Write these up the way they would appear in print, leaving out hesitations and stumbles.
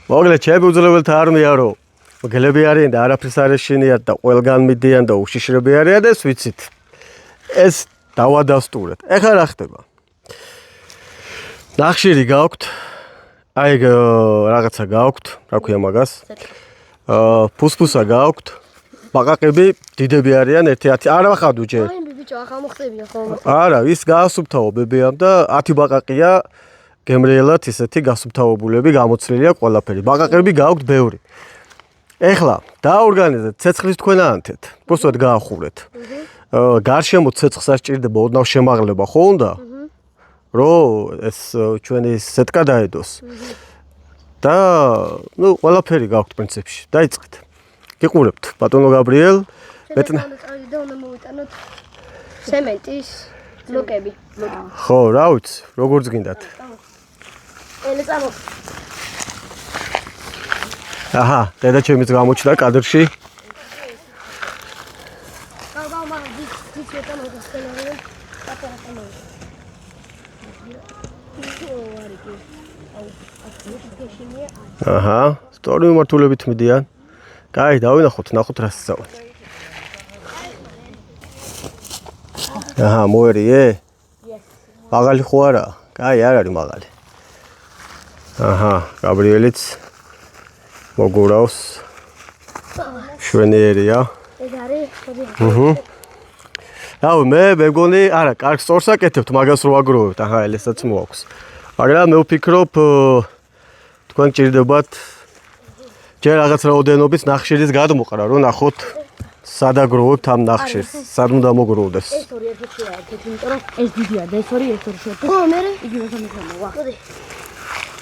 მოგლე ჩემი უძლებელთა არმია რომ მგლები არიან და არაფერს არ ეშინიათ და ყველგან მიდიან და უშიშრები არიან და ეს ვიცით. ეს დავადასტურეთ. ეხლა რა ხდება? ნახშირი გაქვთ. აი რაღაცა გაქვთ, რა ქვია მაგას? ფუსფუსა გაქვთ. ბაყაყები დიდები არიან 1-10. არა ხავდუ ჯერ. აი ბიჭო, ახლა მოხდებია ხოლმე. არა, ის გაასუფთავო ბებიამ და 10 ბაყაყია გემრიელად ისეთი გასუფთავებულები გამოცლილია ყველაფერი. ბაყაყები გაქვთ ბევრი. ეხლა დაორგანიზეთ ცეცხლის თქვენ აანთეთ. უბრალოდ გაახურეთ. გარშემო ცეცხლს არ სჭირდება ოდნავ შემაღლება ხო უნდა? რომ ეს ჩვენი სეტკა დაედოს. და ნუ ყველაფერი გაქვთ პრინციპში. დაიწყეთ. გიყურებთ ბატონო გაბრიელ. მეტნა და უნდა მოვიტანოთ ცემენტის ბლოკები. ხო, რა ვიცი, როგორც გინდათ. ელე წამო. აჰა, დედა ჩემიც გამოჩნდა კადრში. აჰა, სწორი მიმართულებით მიდიან. კაი, დავინახოთ, ნახოთ რა სწავლობთ. აჰა, მოერიე? მაღალი ხო არა? კაი, არ არის მაღალი. აჰა, გაბრიელიც მოგურავს. შვენიერია. ეს არის. აუ, მე მეგონი, არა, კარგ სწორს აკეთებთ, მაგას რო აგროვებთ, აჰა, ელესაც მოაქვს. მაგრამ მე ვფიქრობ, თქვენ გჭირდებათ ჯერ რაღაც რაოდენობის ნახშირის გადმოყრა, რომ ნახოთ სად აგროვებთ ამ ნახშირს, სად უნდა მოგროვდეს. ეს ორი ერთში აერთეთ, იმიტომ რომ ეს დიდია და ეს ორი ერთში შეერთეთ. ხო, მე იგივე სამექანოა. მოდი.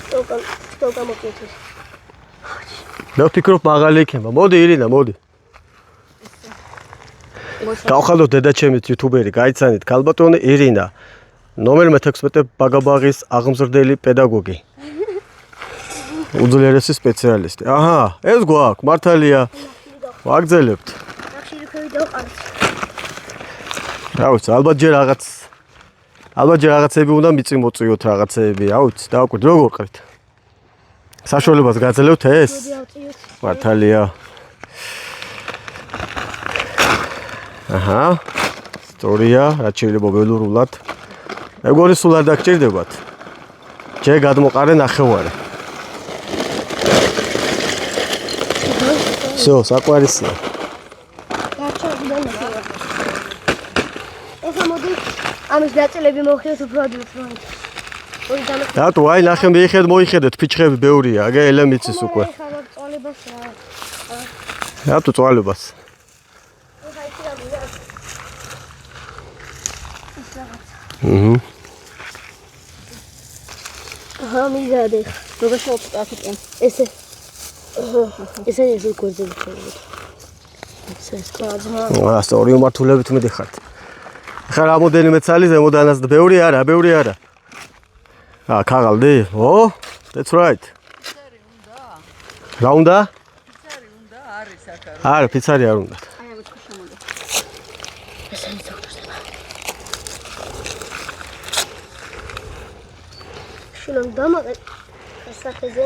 სტოკა მოკეთეს. მე ვფიქრობ მაღალი იქნება. მოდი ირინა, მოდი. გავხადოთ დედა ჩემით იუთუბერი, გაიცანით ქალბატონი ირინა. ნომერ 16 ბაგაბაღის აღმზრდელი პედაგოგი. უძლიერესი სპეციალისტი. აჰა, ეს გვაქვს, მართალია. ვაგრძელებთ. ნახშირი ქვევი დავყარეთ. რა ვიცი, ალბათ ჯერ რაღაცები უნდა მიწიმოწიოთ რაღაცეები, რა ვიცი, დავაკვირდ როგორ ყრით. საშუალებას გაძლევთ ეს? მართალია. აჰა. სწორია, რაც შეიძლება ველურულად. მეგონი სულ არ დაგჭირდებათ. ჯერ გადმოყარე ნახევარი. всё, საყვარისია. ეხლა მოდი ამის ნაწილები მოვხიოთ უფრო ადვილად. რატო, აი ნახე მოიხედეთ, ფიჩხები ბევრია, აგე ელემიცის უკვე. რატო წვალებას? აჰა, მიგადე. როგორ შევწყვეტ ესე. ესე ის უკვე ზემოთ. აა, სწორი მიმართულებით მიდიხართ. ხა რამოდენიმე ცალი ზემოდანაც ბევრი არა, ბევრი არა. აა, ქაღალდი? ო, that's right. რა უნდა? ფიცარი უნდა, არის აქ. არა, ფიცარი არ უნდა. აი, ამით ხო შემოვიდა. ესე ის ოქროს. შულან დამაგე სახეზე.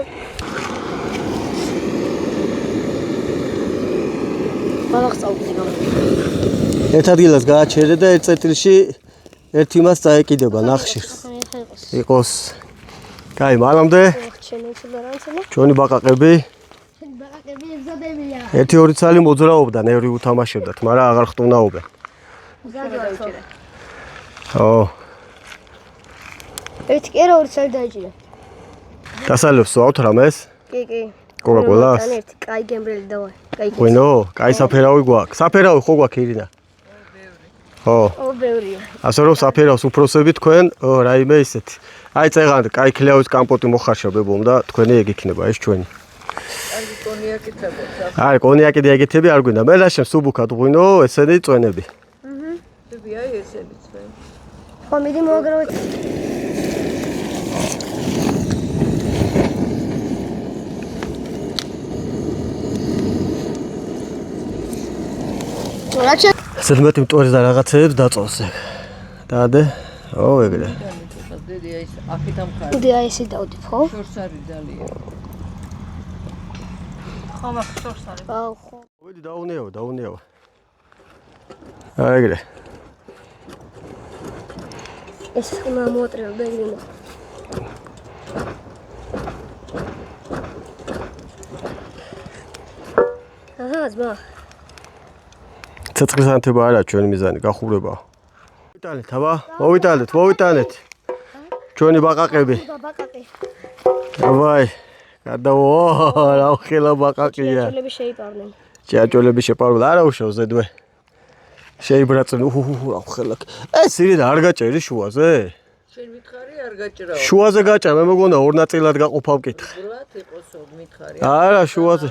ბალახსაუბრზე გამ. ერთ ადგილას გააჩერე და ერთ წერტილში ერთ იმას წაეკიდება ნახშირს. იყოს. კაი, მანამდე ჩვენი ბაყაყები ერთი ორი ცალი მოძრაობდა, ნევრი უთამაშებდათ, მაგრამ აღარ ხტუნაობენ. ო. ერთი კი არა, ორი ცალი დაიჭირა. დასალევს ვავთ რამეს? კი, კი. კოკაკოლას? ერთი კაი გემრიელი დავა. კაი. ვინო? კაი საფერავი გვაქვს. საფერავი ხო გვაქვს ირინა? ხო. ო, ბევრია. ასე რომ საფერავს უფროსები თქვენ, რაიმე ისეთი. აი წეღან კაი ქლიავის კომპოტი მოხარშა ბებომ და თქვენი ეგ იქნება, ეს ჩვენი. კარგი კონიაკი თებოთ. აი, კონიაკი და ეგეთები არ გვინდა. მე რაშენ სუბუქად ღვინო, ესენი წვენები. ბებია ესენი წვენი. ხო, მიდი მოაგროვეთ. რაჩა ესეთ მეტი მტვერს და რაღაცეებს დაწოვს ეგ. დაადე? ო, ეგრე. დედია ის აქეთ ამხარ. მოდი აი ესე დავდებ, ხო? შორს არის ძალიან. ხომა ხორს არის. ხო. ვიდი დაუნიავა. აი ეგრე. ეს ხმა მოატრიალ და იგრინო. აჰა, ზმა. ცეცხლის ანთება არა ჩვენი მიზანი, გახურებაა. მოვიტანეთ, აბა, მოვიტანეთ. ჩვენი ბაყაყები. ბაყაყი. აბაი, გადავა, რა ხელა ბაყაყია. ჭიაჭოლები შეიპარნენ. ჭიაჭოლები შეპარულ არა უშავს ზედვე. შეიბრაწენ, რა ხელა. ეს ირინა არ გაჭერი შუაზე? შენ მითხარი არ გაჭრაო. შუაზე გაჭა, მე მეგონა ორ ნაწილად გაყოფავ კითხე. გულად იყოსო მითხარი. არა, შუაზე.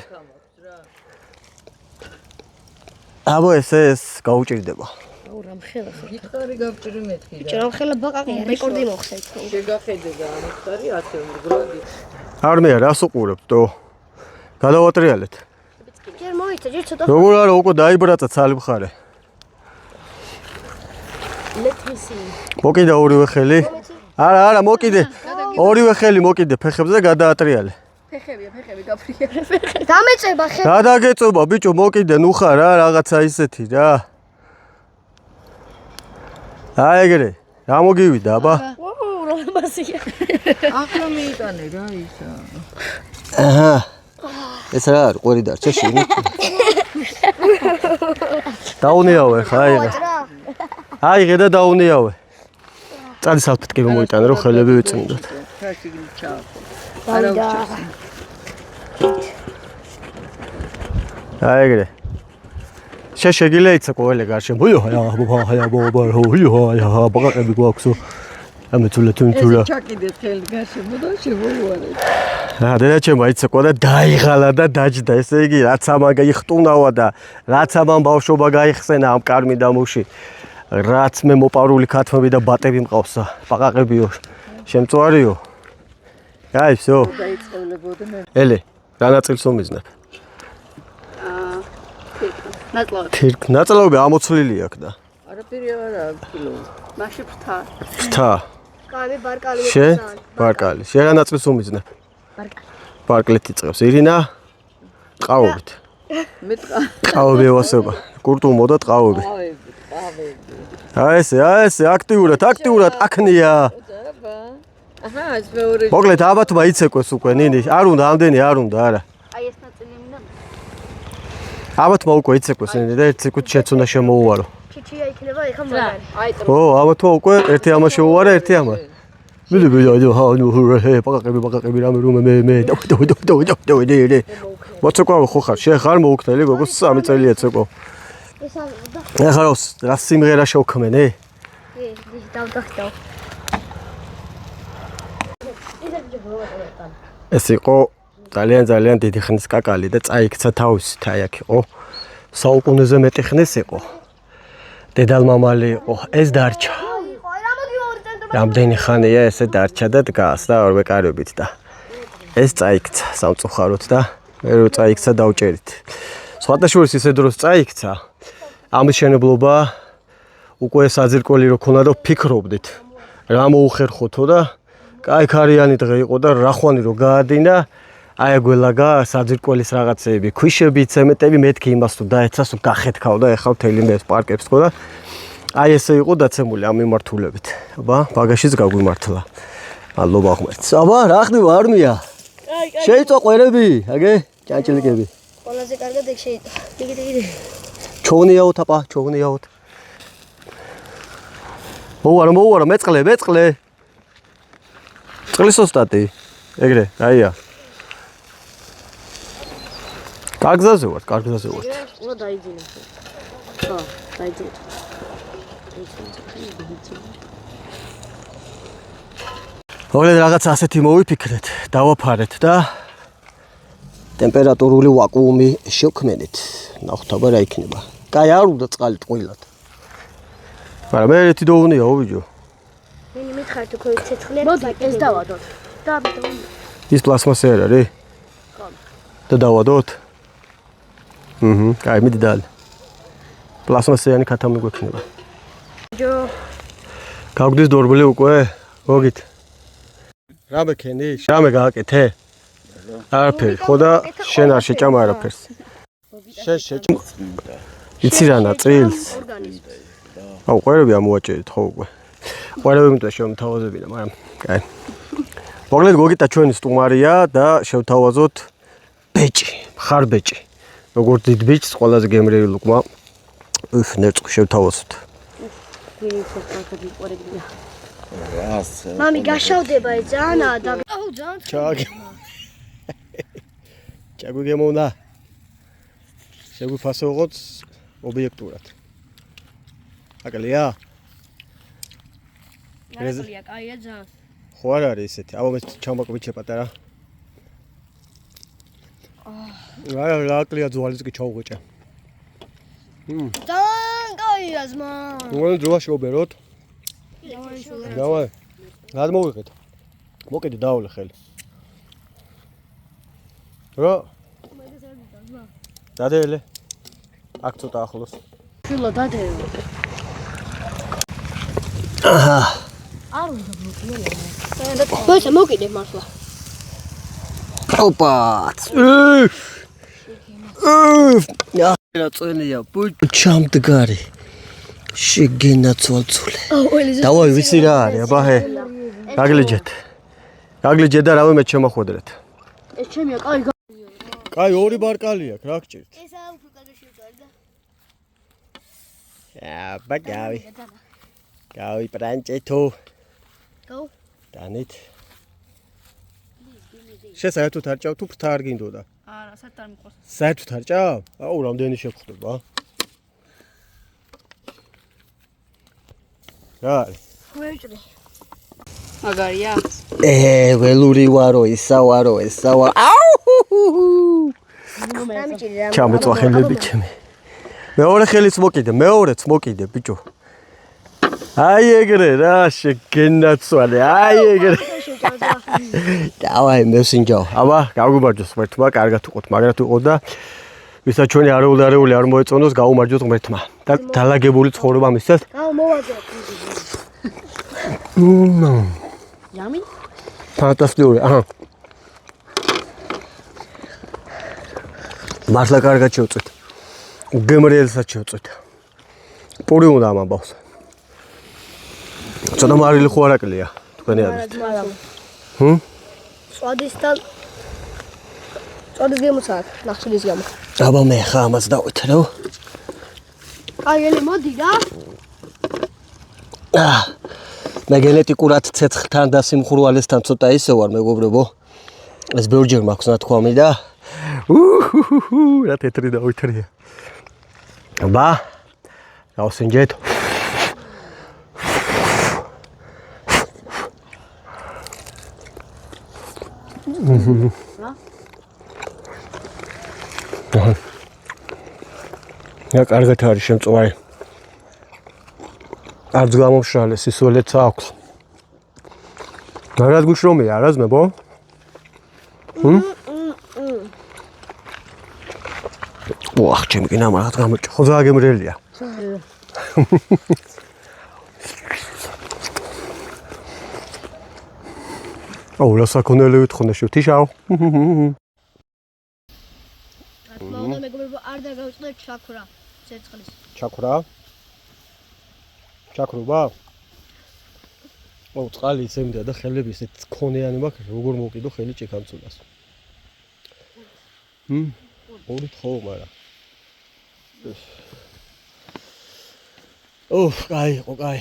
აბა ეს გაუჭირდება. აუ რამ ხელა. მითხარი გავჭრი მეთქი და. ბიჭო რამ ხელა ბაყაყია, რეკორდი მოხსეთ. შეგახედე და მითხარი 10 გროდი. არმია რას უყურებთ თო? გადავატრიალეთ. ჯერ მოიცა, ჯერ ცოტა. როგორ არა უკვე დაიბრაცა ცალი მხარე. ლეთისი. მოკიდა ორივე ხელი. არა, მოკიდე. ორივე ხელი მოკიდე ფეხებზე და გადაატრიალე. ფეხები გაფრია. დამეწება ხე. გადაგეწობა ბიჭო, მოკიდე, ნუ ხარ რა რაღაცა ისეთი რა. აი ეგრე. რა მოგივიდა, აბა? ოუ, რა მასია. ახლა მიიტანე რა ისა. აჰა. ეს რა არის, ყვერი დარჩა შენი. დაუნიავე ხა აიღე. აიღე და დაუნიავე. წადი საფეთქე რომ მოიტანე რომ ხელები ვიწმინდოთ. ფაში გიჩაო. დავიდა. აი ეგრე. შეგიძლია იცი ყოველე გარშემო. ბაყაყები გვაქვსო. ამეთულა თუნთულა. ჩაკიდეთ ხელი გარშემო და შევუარეთ. დედაჩემ აიცეკვა და დაიღალა და დაჯდა. ესე იგი რაც ამან გაიხტუნავა და რაც ამან ბავშვობა გაიხსენა ამ კარმიდამუში. რაც მე მოპარული ქათმები და ბატები მყავსა. ბაყაყებიო. შემწვარიო. აი, всё. დაიწყებლებოდნენ. ელე, რა ნაწილს უმიზნებ? ნაწლავები ამოცლილი აქვს და. არაფერი არა კილო. მაშინ ფრთა. ფრთა. კამი ბარკალი. ბარკალი. შენ რა ნაწილს უმიზნებ? ბარკალი. ბარკლით იწყებს. ირინა ტყავობით. მე ტყავები ევასება. კურტუმო და ტყავები. აი ესე, აქტიურად აქნია. აჰა, ეს მეორე. მოკლედ აბათმა იცეკვეს უკვე ნინი. არ უნდა ამდენი, არ უნდა, არა. აი ეს ნაწილი მინდა. აბათმა უკვე იცეკვეს ნინი და ერთ სეკუნდ შეც უნდა შემოუვარო. ჩიჩია იქნება ეხა მაგარი. აი ო, აბათმა უკვე ერთი ამა შეუვარა, ერთი ამა. ბაყაყები რამე მე. მოცეკვავ ხო ხარ? შენ ხარ მოუქნელი, გოგოს 3 წელია ცეკვა. ეს და ეხლა რა სიმღერა შევქმენე? დავდახტავ. ეს იყო ძალიან დიდი ხნის კაკალი და წაიქცა თავისით აი აქ იყო. საუკუნეზე მეტი ხნის იყო. დედალმამალი იყო. ეს დარჩა. რამდენი ხანია ესე დარჩა და დგას და ორვე კარებით და ეს წაიქცა სამწუხაროდ და მე რო წაიქცა დავჭერით. სხვადასხვა ისე დროს წაიქცა. ამის შენებლობა უკვე საძირკველი რო ქონა და ფიქრობდით. რა მოუხერხოთო და კაი ქარიანი დღე იყო და რახვანი რო გაადინა, აი გველაგა საძირკველის რაღაცეები, ქვიშები, ცემენტები მეთქი იმას თუ დაეცას თუ გახეთქავ და ეხავ თელი მე პარკებს თქო და აი ესე იყო დაცემული ამ მიმართულებით. აბა, ბაგაჟიც გაგვიმართლა. მადლობა ღმერთს. აბა, რა ხდება არმია? შეიწვა ყვერები, აგე, ჭანჭილიკები. ყველაზე კარგად ეგ შეიტა. დიდი. ჩოვნიაოთ აბა, ჩოვნიაოთ. მოუარა, მეწყლე. წყლის ოსტატი. ეგრე, აია. კარგზაზე ვარ. უნდა დაიძინო. ხო, დაიძინო. მოკლედ რაღაც ასეთი მოვიფიქრეთ, დავაფარეთ და ტემპერატურული ვაკუუმი შევქმნით. ნახოთ აბა რა იქნება. კაი არ უნდა წყალი ტყუილად. მაგრამ მე ერთი დოუნიაო ბიჭო. მე მითხარ თუ ხო ცეცხლი მოდი ეს დავადოთ. დავადოთ. ის პლასმასი არ არის? ხო. და დავადოთ? კაი მიდი დალ. პლასმასიანი ქათამი გვექნება. ჯო. გავგდის დორბლი უკვე? მოგით. რა მექენი? შამე გააკეთე? არაფერი ხო და შენ არ შეჭამ არაფერს შენ შეჭამ იცი რა ნაწილს აუ ყვერები ამოაჭერეთ ხო უკვე ყვერები მეტყვი შემთავაზებინა მაგრამ კაი მოკლედ გოგიტა ჩვენი სტუმარია და შევთავაზოთ ბეჭი ხარბეჭი როგორც დიდ ბეჭს ყველაზე გემრიელი უკმა ნერწყვი შევთავაზოთ მამი გაშავდება ძალიან და აუ ძალიან ჩაგი ჩაგვიგემოვნა შეგვიფასოღოთ ობიექტურად აკალია ნაკლია კაია ძალიან ხო არ არის ესეთი აბა მე ჩამოკვიჩე პატარა აა ნაკლია ძვალიც კი ჩაუღეჭა ძალიან კაია ზმა უგან ძვა შევბეროთ დავай გადმოვიღეთ მოკიდე დაავლე ხელი რა დადელე აქ ცოტა ახლოს შვილო დადეო აჰა არ უნდა მოკიდე ბოჭა მოკიდე მართლა ოპა რა წენია ბუჩამდგარი შეგენაცვალცულე დავай ვიცი რა არის აბა ჰე გაგლიჯეთ და რავი მე შემოხვედრეთ ეს ჩემია კაი კაი ორი ბარკალი აქვს რა გჭირთ ეს უფრო კადოში ვწარ და აბა გავი პრანჭეთო გაუ დანით შესაძლოა თუ არ ჭავ თუ ფრთა არ გინდოდა არა საერთოდ არ მიყვარს საერთოდ არ ჭავ აუ რამდენი შეგხვდება რა არის ვეჭრე მაგარია ველური ვარო ისავარო ესავა აუ ჩამეწვა ხელები ჩემი მეორე ხელიც მოკიდე ბიჭო აი ეგრე რა შეგენაცვალე აი ეგრე დავაი მესინჯო აბა გავგუბარჯოს ღმერთმა კარგად უყოთ მაგრამ თუ ყო და ვისაც ჩვენი არეული არ მოეწონოს გაუმარჯოთ ღმერთმა და დალაგებული ცხოვრება მისცეს მოვაძრებ Yummy? ფანტასტიკური აჰა მართლა კარგად შევწვით გემრიელსაც შევწვით პური უნდა ამბავს ცოტა მარილი ხო არაკლია თქვენი არის წვადისთან წვადის გემოცაა ნახშირის გამო აბა მე ხა ამას დავითარო კაი ელი მოდი რა მე გენეტიკურად ცეცხლთან და სიმხურვალესთან ცოტა ისე ვარ მეგობრებო ეს ბევრჯერ მაქვს ნათქვამი და რა თეთრი დავითარია აბა გავსინჯეთ რა კარგად არის შემწვარი არც გამომშრალე სისულეც აქვს რა გუშრომია რა ზმებო ვახ ჩემი კი ნამარად გამოჭ ხო ზაგემრელია აუ რა საკონელი ვითხონე შევთიშაო მოვდა მეგობრებო არ დაგავიწყდეთ ჩაქრა ცეცხლის ჩაქრობა აუ წყალი ისემდა და ხელები ისეთ ქონიანი მაქვს როგორ მოვკიდო ხელი ჭიქანცულას ორი ხო მაგრამ კაი იყო კაი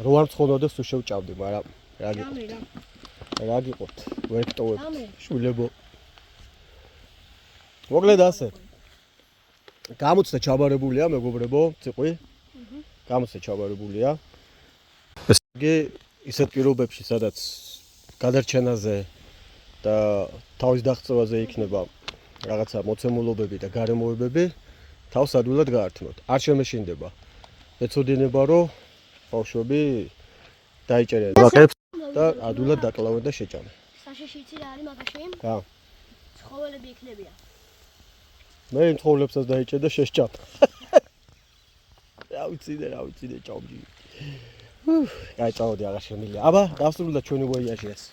რო არ მცხონოდეს თუ შევჭავდი მაგრამ რა გიყოთ ვერ გტოვებთ შულებო მოკლედ ასე გამოცდა ჩაბარებულია მეგობრებო ციყვი გამოცდა ჩაბარებულია ეს იგი ისეთ პირობებში სადაც გადარჩენაზე და თავის დაღწევაზე იქნება რაღაცა მოცემულობები და გარემოებები თავს ადვილად გაართმევთ არ შემეშინდება ეცოდინება რომ ბავშვები დაიჭერენ ბაყებს და ადვილად დაკლავენ და შეჭამენ საშიში იცი რა არის მაგაში რა ცხოველები იქნებიან მე იმ ცხოველებსაც დაიჭერ და შეჭამ რა ვიცი ჭამჯი კაი წავედი აღარ შემილია აბა დასრულდა ჩვენი ვოიაჟი ეს